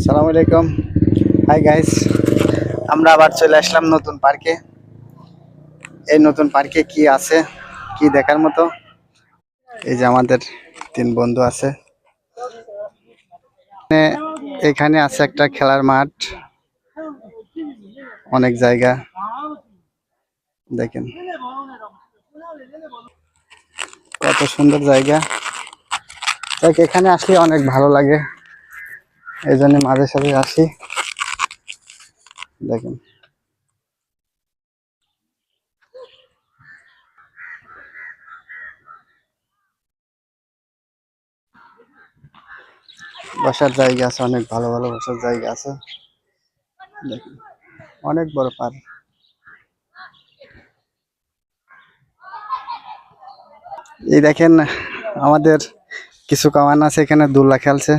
সালাম আলাইকুম। Hi guys, আমরা আবার চলে আসলাম নতুন পার্কে। এই নতুন পার্কে কি আছে, কি দেখার মতো? এই যে আমাদের তিন বন্ধু আছে। এখানে আছে একটা খেলার মাঠ, অনেক জায়গা দেখেন কত সুন্দর জায়গা। দেখ, এখানে আসলে অনেক ভালো লাগে, এই জন্য মাঝে সাঝে আসি। দেখেন বসার জায়গা আছে, অনেক ভালো ভালো বসার জায়গা আছে। দেখেন অনেক বড় পার্ক। এই দেখেন আমাদের কিছু কামান আছে, এখানে দোলনা খেলছে।